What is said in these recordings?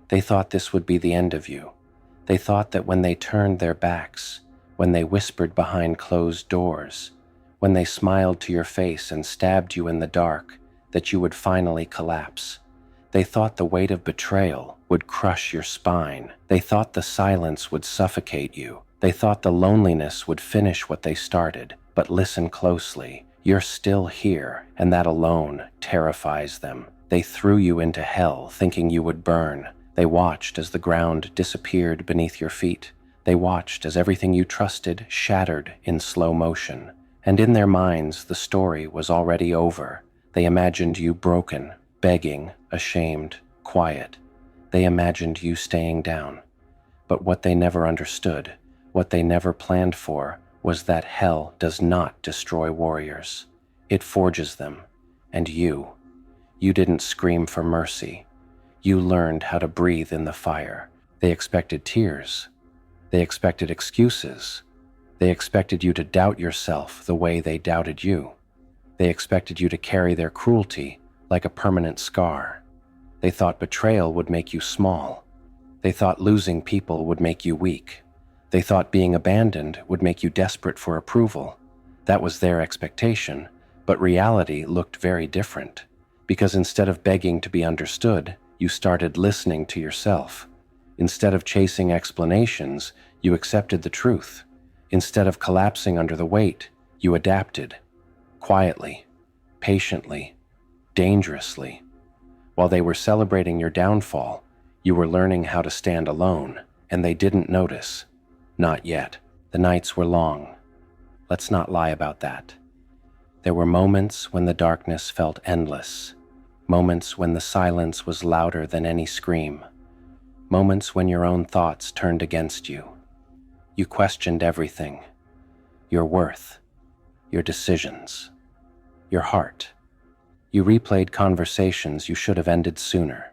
They thought this would be the end of you. They thought that when they turned their backs, when they whispered behind closed doors, when they smiled to your face and stabbed you in the dark, that you would finally collapse. They thought the weight of betrayal would crush your spine. They thought the silence would suffocate you. They thought the loneliness would finish what they started. But listen closely. You're still here, and that alone terrifies them. They threw you into hell thinking you would burn. They watched as the ground disappeared beneath your feet. They watched as everything you trusted shattered in slow motion. And in their minds, the story was already over. They imagined you broken, begging, ashamed, quiet. They imagined you staying down. But what they never understood, what they never planned for, was that hell does not destroy warriors. It forges them. And you didn't scream for mercy. You learned how to breathe in the fire. They expected tears. They expected excuses. They expected you to doubt yourself the way they doubted you. They expected you to carry their cruelty like a permanent scar. They thought betrayal would make you small. They thought losing people would make you weak. They thought being abandoned would make you desperate for approval. That was their expectation, but reality looked very different. Because instead of begging to be understood, you started listening to yourself. Instead of chasing explanations, you accepted the truth. Instead of collapsing under the weight, you adapted. Quietly, patiently, dangerously. While they were celebrating your downfall, you were learning how to stand alone, and they didn't notice. Not yet. The nights were long. Let's not lie about that. There were moments when the darkness felt endless. Moments when the silence was louder than any scream. Moments when your own thoughts turned against you. You questioned everything. Your worth. Your decisions. Your heart. You replayed conversations you should have ended sooner.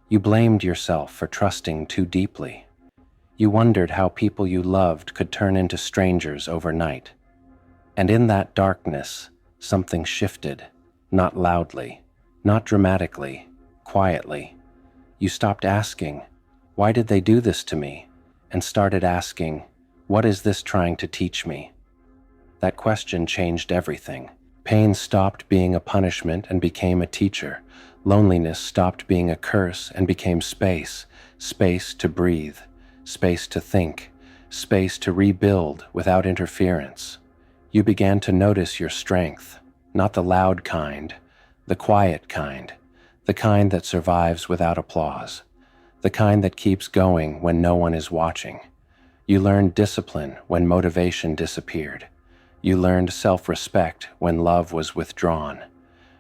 You blamed yourself for trusting too deeply. You wondered how people you loved could turn into strangers overnight. And in that darkness, something shifted, not loudly, not dramatically, quietly. You stopped asking, "Why did they do this to me?" and started asking, "What is this trying to teach me?" That question changed everything. Pain stopped being a punishment and became a teacher. Loneliness stopped being a curse and became space. Space to breathe. Space to think. Space to rebuild without interference. You began to notice your strength, not the loud kind, the quiet kind, the kind that survives without applause, the kind that keeps going when no one is watching. You learned discipline when motivation disappeared. You learned self-respect when love was withdrawn.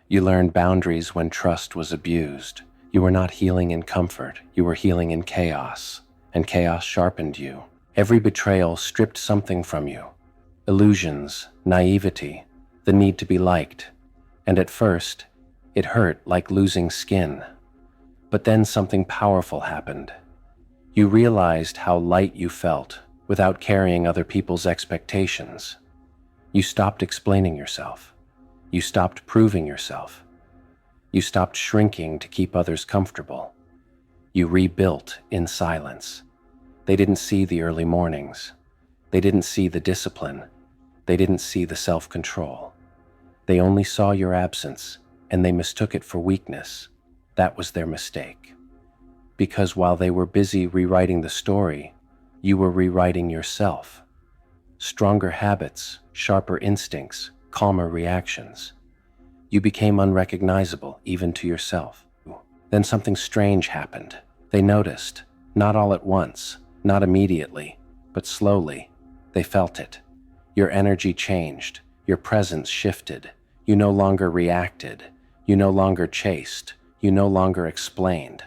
You learned boundaries when trust was abused. You were not healing in comfort, you were healing in chaos, and chaos sharpened you. Every betrayal stripped something from you. Illusions, naivety, the need to be liked. And at first, it hurt like losing skin. But then something powerful happened. You realized how light you felt without carrying other people's expectations. You stopped explaining yourself. You stopped proving yourself. You stopped shrinking to keep others comfortable. You rebuilt in silence. They didn't see the early mornings. They didn't see the discipline. They didn't see the self-control. They only saw your absence, and they mistook it for weakness. That was their mistake. Because while they were busy rewriting the story, you were rewriting yourself. Stronger habits, sharper instincts, calmer reactions. You became unrecognizable even to yourself. Then something strange happened. They noticed, not all at once, not immediately, but slowly. They felt it. Your energy changed. Your presence shifted. You no longer reacted. You no longer chased. You no longer explained.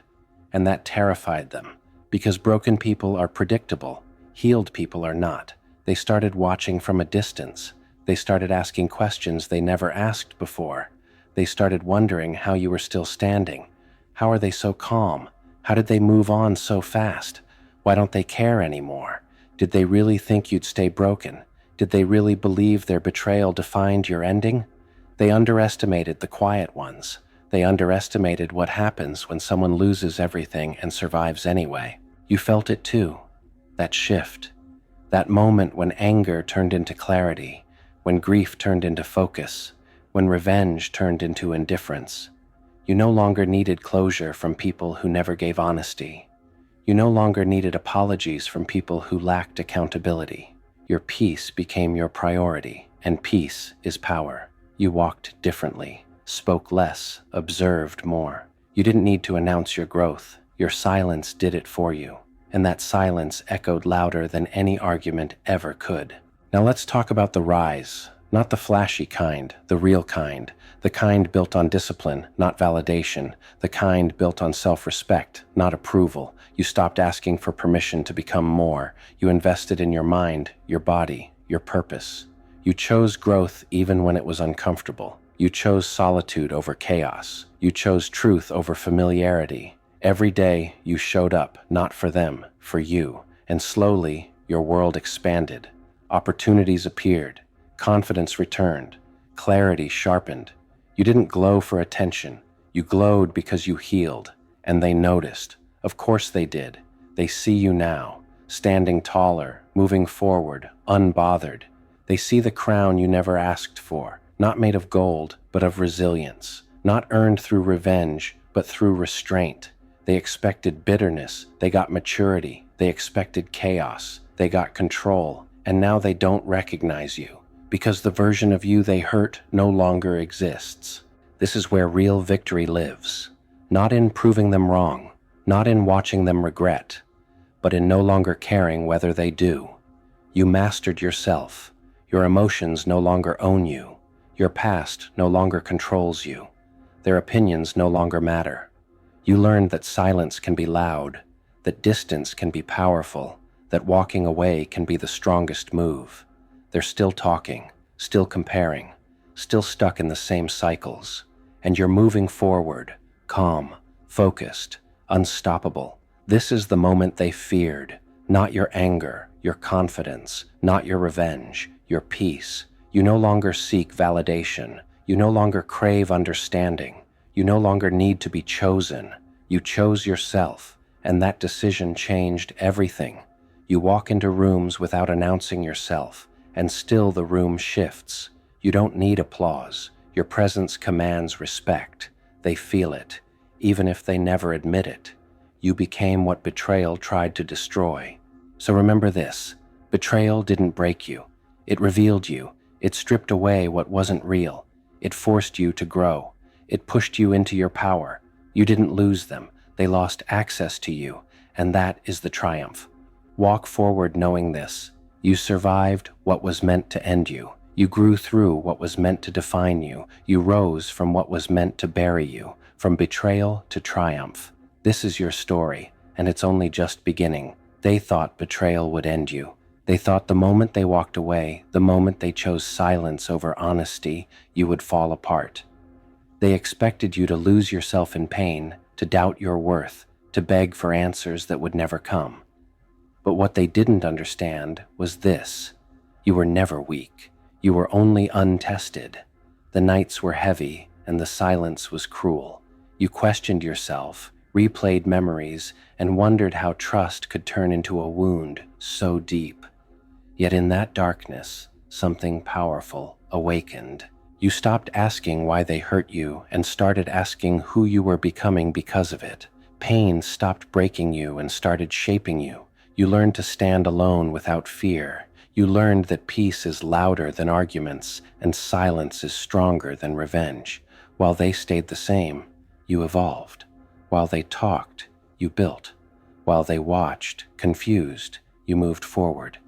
And that terrified them, because broken people are predictable. Healed people are not. They started watching from a distance. They started asking questions they never asked before. They started wondering how you were still standing. How are they so calm? How did they move on so fast? Why don't they care anymore? Did they really think you'd stay broken? Did they really believe their betrayal defined your ending? They underestimated the quiet ones, They underestimated what happens when someone loses everything and survives anyway. You felt it too. That shift. That moment when anger turned into clarity, when grief turned into focus, when revenge turned into indifference. You no longer needed closure from people who never gave honesty. You no longer needed apologies from people who lacked accountability. Your peace became your priority, and peace is power. You walked differently, spoke less, observed more. You didn't need to announce your growth. Your silence did it for you, and that silence echoed louder than any argument ever could. Now let's talk about the rise, not the flashy kind, the real kind, the kind built on discipline, not validation, the kind built on self-respect, not approval. You stopped asking for permission to become more. You invested in your mind, your body, your purpose. You chose growth even when it was uncomfortable. You chose solitude over chaos. You chose truth over familiarity. Every day you showed up, not for them, for you. And slowly, your world expanded. Opportunities appeared. Confidence returned. Clarity sharpened. You didn't glow for attention. You glowed because you healed. And they noticed. Of course they did. They see you now, standing taller, moving forward, unbothered. They see the crown you never asked for, not made of gold, but of resilience. Not earned through revenge, but through restraint. They expected bitterness. They got maturity. They expected chaos. They got control. And now they don't recognize you, because the version of you they hurt no longer exists. This is where real victory lives. Not in proving them wrong, not in watching them regret, but in no longer caring whether they do. You mastered yourself. Your emotions no longer own you. Your past no longer controls you. Their opinions no longer matter. You learned that silence can be loud, that distance can be powerful, that walking away can be the strongest move. They're still talking, still comparing, still stuck in the same cycles. And you're moving forward, calm, focused, unstoppable. This is the moment they feared, not your anger, your confidence, not your revenge, your peace. You no longer seek validation. You no longer crave understanding. You no longer need to be chosen. You chose yourself, and that decision changed everything. You walk into rooms without announcing yourself, and still the room shifts. You don't need applause. Your presence commands respect. They feel it, even if they never admit it. You became what betrayal tried to destroy. So remember this, betrayal didn't break you. It revealed you. It stripped away what wasn't real. It forced you to grow. It pushed you into your power. You didn't lose them. They lost access to you, and that is the triumph. Walk forward knowing this. You survived what was meant to end you. You grew through what was meant to define you. You rose from what was meant to bury you, from betrayal to triumph. This is your story, and it's only just beginning. They thought betrayal would end you. They thought the moment they walked away, the moment they chose silence over honesty, you would fall apart. They expected you to lose yourself in pain, to doubt your worth, to beg for answers that would never come. But what they didn't understand was this. You were never weak. You were only untested. The nights were heavy, and the silence was cruel. You questioned yourself, replayed memories, and wondered how trust could turn into a wound so deep. Yet in that darkness, something powerful awakened. You stopped asking why they hurt you and started asking who you were becoming because of it. Pain stopped breaking you and started shaping you. You learned to stand alone without fear. You learned that peace is louder than arguments and silence is stronger than revenge. While they stayed the same, you evolved. While they talked, you built. While they watched, confused, you moved forward.